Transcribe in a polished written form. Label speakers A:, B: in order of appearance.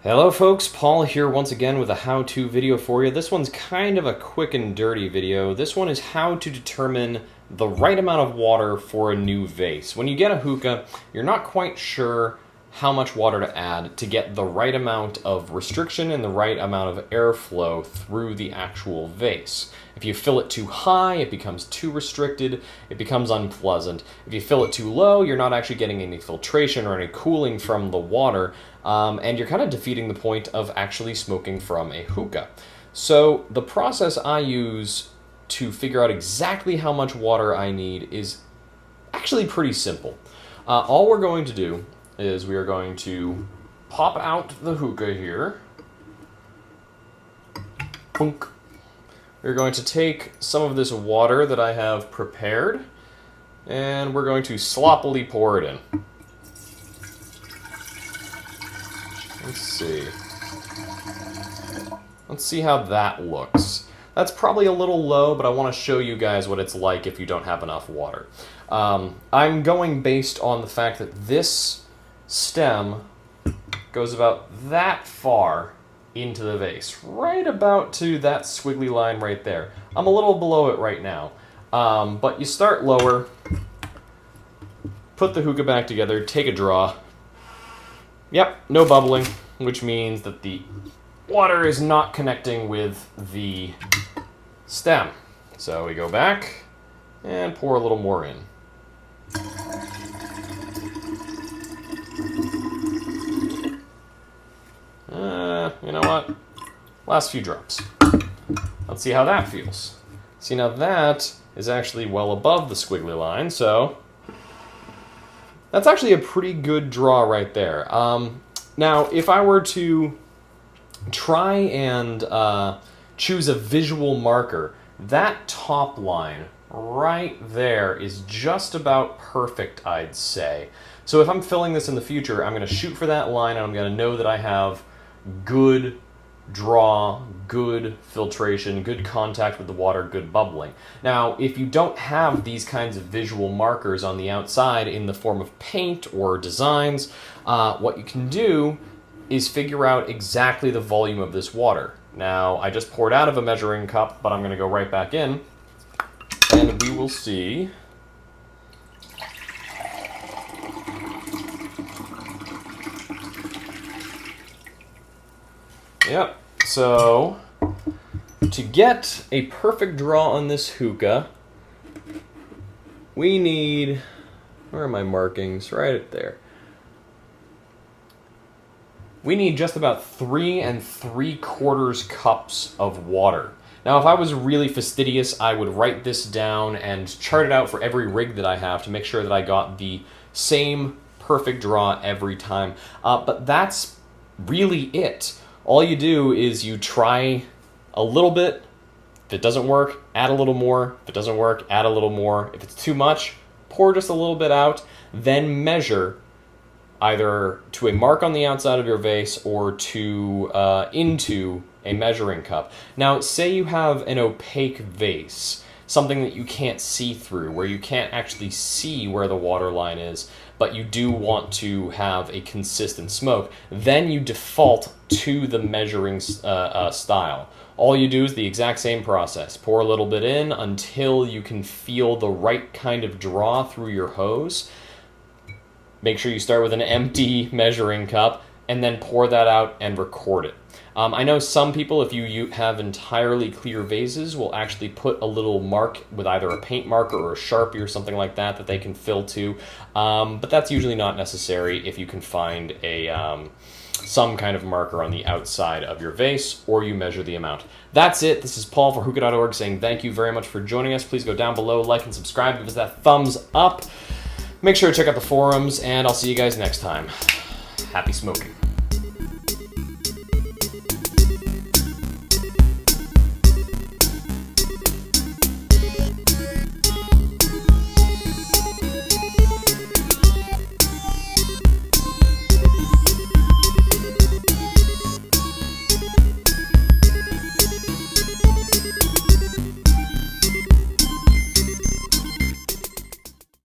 A: Hello folks, Paul here once again with a how-to video for you. This one's kind of a quick and dirty video. This one is how to determine the right amount of water for a new vase. When you get a hookah, you're not quite sure how much water to add to get the right amount of restriction and the right amount of airflow through the actual vase. If you fill it too high, it becomes too restricted, it becomes unpleasant. If you fill it too low, you're not actually getting any filtration or any cooling from the water, and you're kind of defeating the point of actually smoking from a hookah. So the process I use to figure out exactly how much water I need is actually pretty simple. All we're going to do is we are going to pop out the hookah here. Punk. We're going to take some of this water that I have prepared, and we're going to sloppily pour it in. Let's see. Let's see how that looks. That's probably a little low, but I want to show you guys what it's like if you don't have enough water. I'm going based on the fact that this stem goes about that far into the vase, right about to that squiggly line right there. I'm a little below it right now, but you start lower, put the hookah back together, take a draw. Yep, no bubbling, which means that the water is not connecting with the stem. So we go back and pour a little more in. You know what? Last few drops. Let's see how that feels. See, now that is actually well above the squiggly line, so that's actually a pretty good draw right there. Now, if I were to try and choose a visual marker, that top line right there is just about perfect, I'd say. So if I'm filling this in the future, I'm going to shoot for that line, and I'm going to know that I have good draw, good filtration, good contact with the water, good bubbling. Now, if you don't have these kinds of visual markers on the outside in the form of paint or designs, what you can do is figure out exactly the volume of this water. Now, I just poured out of a measuring cup, but I'm going to go right back in, and we will see. Yep, so to get a perfect draw on this hookah, we need, where are my markings? Right there. We need just about 3 3/4 cups of water. Now, if I was really fastidious, I would write this down and chart it out for every rig that I have to make sure that I got the same perfect draw every time. But that's really it. All you do is you try a little bit. If it doesn't work, add a little more. If it doesn't work, add a little more. If it's too much, pour just a little bit out. Then measure either to a mark on the outside of your vase or to into a measuring cup. Now, say you have an opaque vase, something that you can't see through, where you can't actually see where the water line is, but you do want to have a consistent smoke, then you default to the measuring style. All you do is the exact same process. Pour a little bit in until you can feel the right kind of draw through your hose. Make sure you start with an empty measuring cup and then pour that out and record it. I know some people, if you have entirely clear vases, will actually put a little mark with either a paint marker or a Sharpie or something like that that they can fill to, but that's usually not necessary if you can find some kind of marker on the outside of your vase, or you measure the amount. That's it. This is Paul for Hookah.org saying thank you very much for joining us. Please go down below, like and subscribe, give us that thumbs up. Make sure to check out the forums, and I'll see you guys next time. Happy smoking.